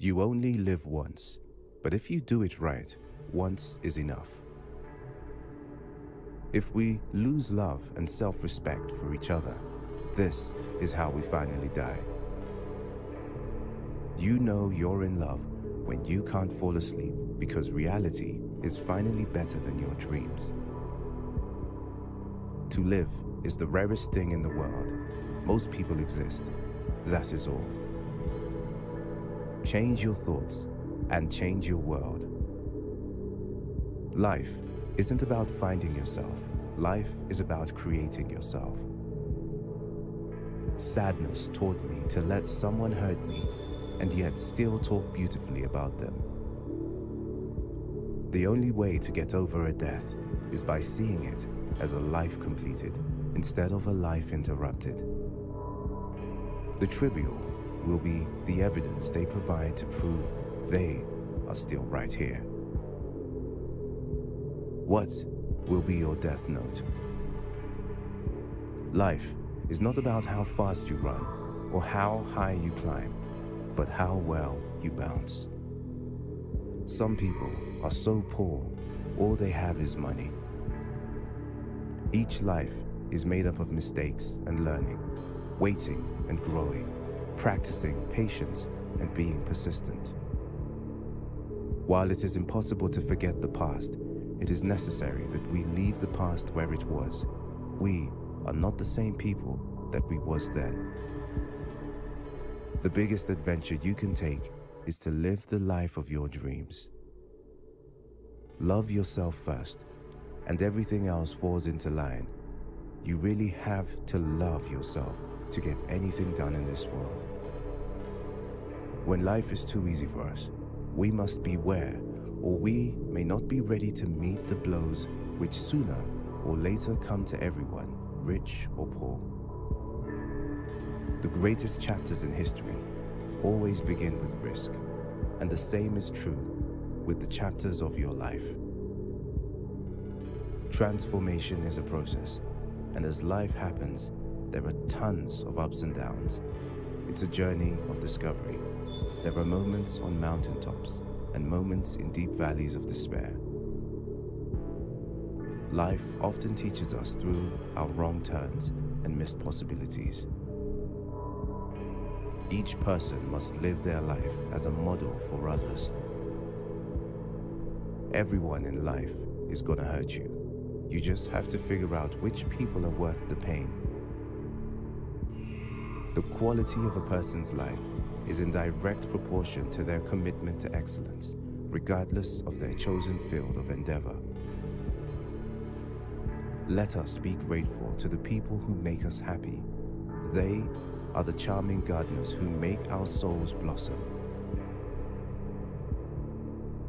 You only live once, but if you do it right, once is enough. If we lose love and self-respect for each other, this is how we finally die. You know you're in love when you can't fall asleep because reality is finally better than your dreams. To live is the rarest thing in the world. Most people exist. That is all. Change your thoughts and change your world. Life isn't about finding yourself. Life is about creating yourself. Sadness taught me to let someone hurt me and yet still talk beautifully about them. The only way to get over a death is by seeing it as a life completed instead of a life interrupted. The trivial will be the evidence they provide to prove they are still right here. What will be your death note? Life is not about how fast you run or how high you climb, but how well you bounce. Some people are so poor, all they have is money. Each life is made up of mistakes and learning, waiting and growing, practicing patience and being persistent. While it is impossible to forget the past, it is necessary that we leave the past where it was. We are not the same people that we was then. The biggest adventure you can take is to live the life of your dreams. Love yourself first, and everything else falls into line. You really have to love yourself to get anything done in this world. When life is too easy for us, we must beware, or we may not be ready to meet the blows which sooner or later come to everyone, rich or poor. The greatest chapters in history always begin with risk, and the same is true with the chapters of your life. Transformation is a process, and as life happens, there are tons of ups and downs. It's a journey of discovery. There are moments on mountaintops and moments in deep valleys of despair. Life often teaches us through our wrong turns and missed possibilities. Each person must live their life as a model for others. Everyone in life is gonna hurt you. You just have to figure out which people are worth the pain. The quality of a person's life is in direct proportion to their commitment to excellence, regardless of their chosen field of endeavor. Let us be grateful to the people who make us happy. They are the charming gardeners who make our souls blossom.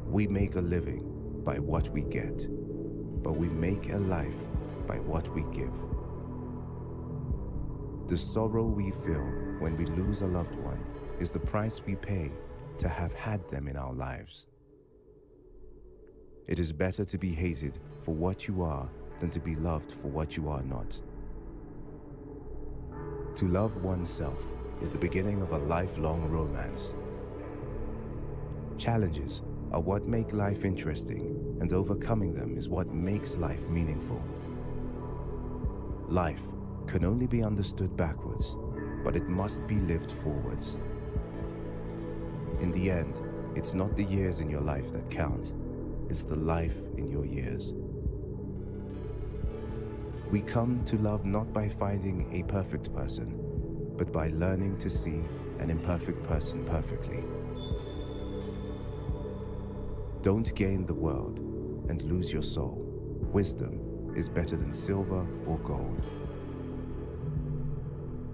We make a living by what we get, but we make a life by what we give. The sorrow we feel when we lose a loved one is the price we pay to have had them in our lives. It is better to be hated for what you are than to be loved for what you are not. To love oneself is the beginning of a lifelong romance. Challenges are what make life interesting, and overcoming them is what makes life meaningful. Life can only be understood backwards, but it must be lived forwards. In the end, it's not the years in your life that count, it's the life in your years. We come to love not by finding a perfect person, but by learning to see an imperfect person perfectly. Don't gain the world and lose your soul. Wisdom is better than silver or gold.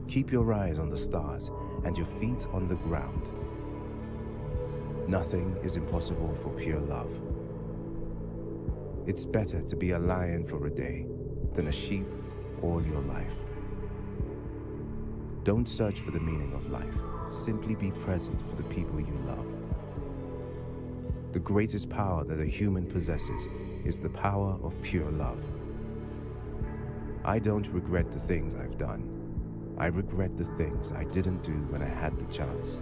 Keep your eyes on the stars and your feet on the ground. Nothing is impossible for pure love. It's better to be a lion for a day than a sheep all your life. Don't search for the meaning of life. Simply be present for the people you love. The greatest power that a human possesses is the power of pure love. I don't regret the things I've done. I regret the things I didn't do when I had the chance.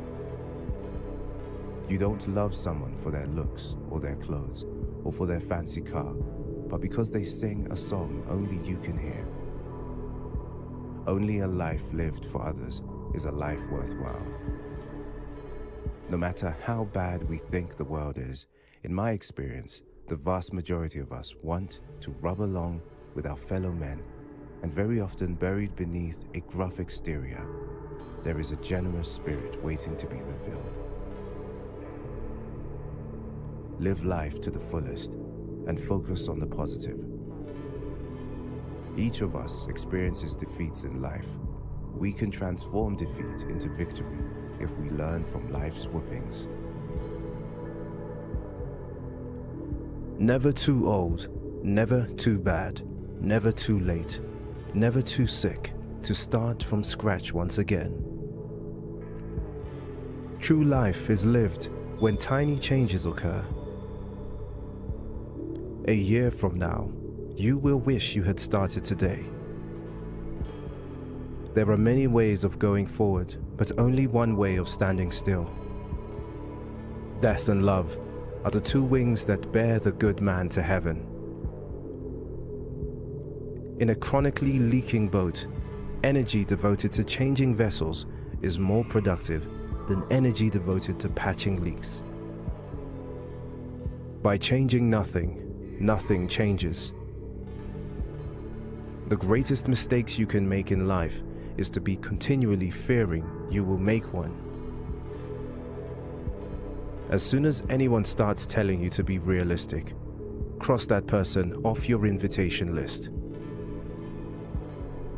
You don't love someone for their looks or their clothes or for their fancy car, but because they sing a song only you can hear. Only a life lived for others is a life worthwhile. No matter how bad we think the world is, in my experience, the vast majority of us want to rub along with our fellow men, and very often buried beneath a gruff exterior, there is a generous spirit waiting to be revealed. Live life to the fullest and focus on the positive. Each of us experiences defeats in life. We can transform defeat into victory if we learn from life's whoopings. Never too old, never too bad, never too late, never too sick to start from scratch once again. True life is lived when tiny changes occur. A year from now, you will wish you had started today. There are many ways of going forward, but only one way of standing still. Death and love are the two wings that bear the good man to heaven. In a chronically leaking boat, energy devoted to changing vessels is more productive than energy devoted to patching leaks. By changing nothing, nothing changes. The greatest mistakes you can make in life is to be continually fearing you will make one. As soon as anyone starts telling you to be realistic, cross that person off your invitation list.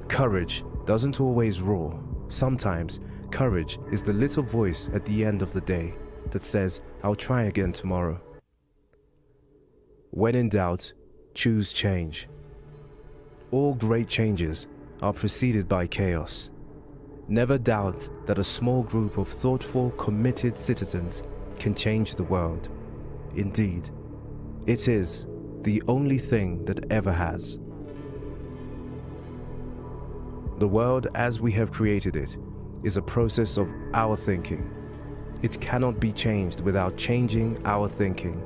Courage doesn't always roar. Sometimes, courage is the little voice at the end of the day that says, "I'll try again tomorrow." When in doubt, choose change. All great changes are preceded by chaos. Never doubt that a small group of thoughtful, committed citizens can change the world. Indeed, it is the only thing that ever has. The world as we have created it is a process of our thinking. It cannot be changed without changing our thinking.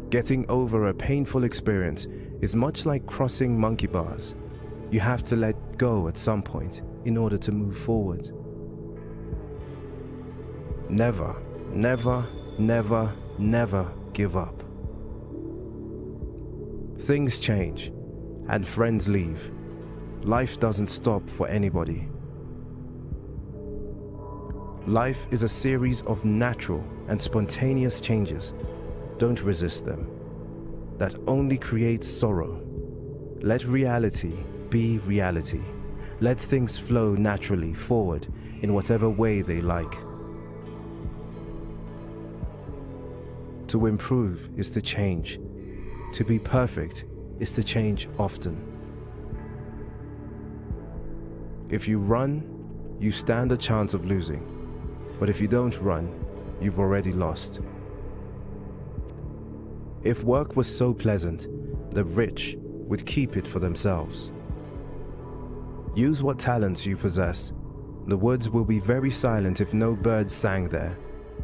Getting over a painful experience is much like crossing monkey bars. You have to let go at some point in order to move forward. Never, never, never, never give up. Things change, and friends leave. Life doesn't stop for anybody. Life is a series of natural and spontaneous changes. Don't resist them. That only creates sorrow. Let reality be reality. Let things flow naturally forward in whatever way they like. To improve is to change. To be perfect is to change often. If you run, you stand a chance of losing. But if you don't run, you've already lost. If work was so pleasant, the rich would keep it for themselves. Use what talents you possess. The woods will be very silent if no birds sang there,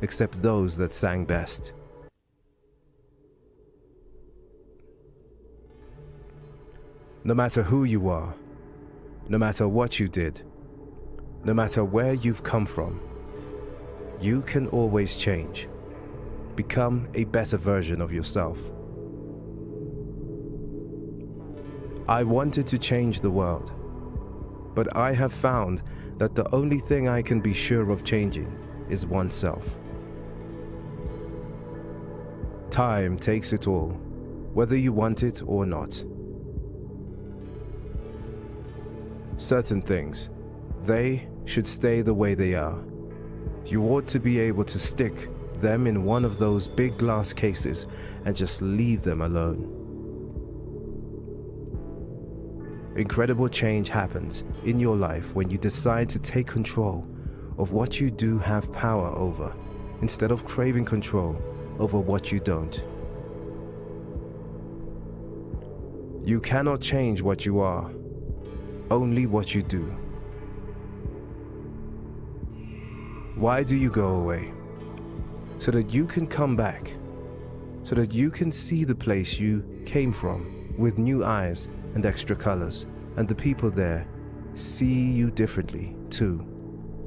except those that sang best. No matter who you are, no matter what you did, no matter where you've come from, you can always change. Become a better version of yourself. I wanted to change the world, but I have found that the only thing I can be sure of changing is oneself. Time takes it all, whether you want it or not. Certain things, they should stay the way they are. You ought to be able to stick them in one of those big glass cases and just leave them alone. Incredible change happens in your life when you decide to take control of what you do have power over, instead of craving control over what you don't. You cannot change what you are, only what you do. Why do you go away? so that you can come back, so that you can see the place you came from with new eyes and extra colors, and the people there see you differently too.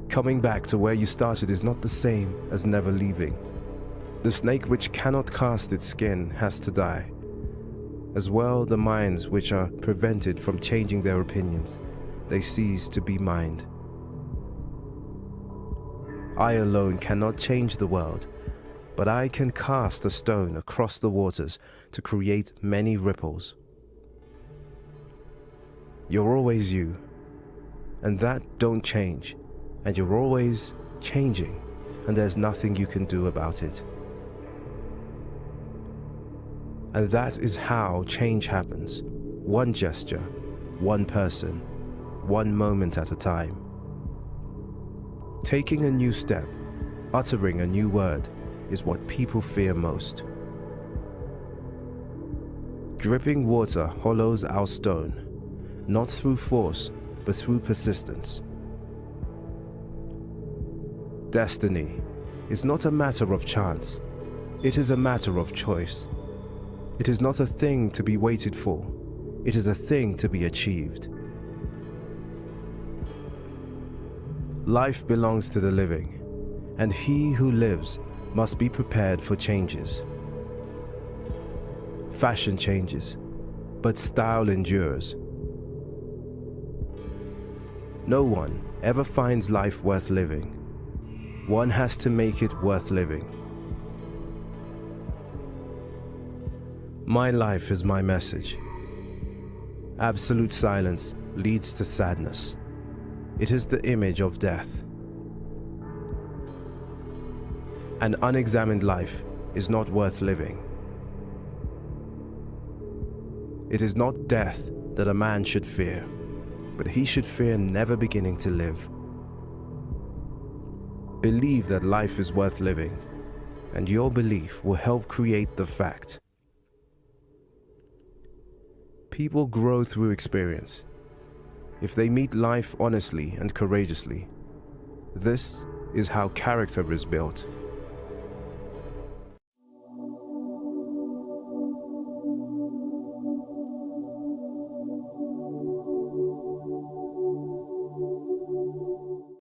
Coming back to where you started is not the same as never leaving. The snake which cannot cast its skin has to die. As well, the minds which are prevented from changing their opinions, they cease to be mind. I alone cannot change the world, but I can cast a stone across the waters to create many ripples. You're always you, and that don't change, and you're always changing, and there's nothing you can do about it. And that is how change happens. One gesture, one person, one moment at a time. Taking a new step, uttering a new word, is what people fear most. Dripping water hollows our stone, not through force, but through persistence. Destiny is not a matter of chance. It is a matter of choice. It is not a thing to be waited for. It is a thing to be achieved. Life belongs to the living, and he who lives must be prepared for changes. Fashion changes, but style endures. No one ever finds life worth living. One has to make it worth living. My life is my message. Absolute silence leads to sadness. It is the image of death. An unexamined life is not worth living. It is not death that a man should fear, but he should fear never beginning to live. Believe that life is worth living, and your belief will help create the fact. People grow through experience. If they meet life honestly and courageously, this is how character is built.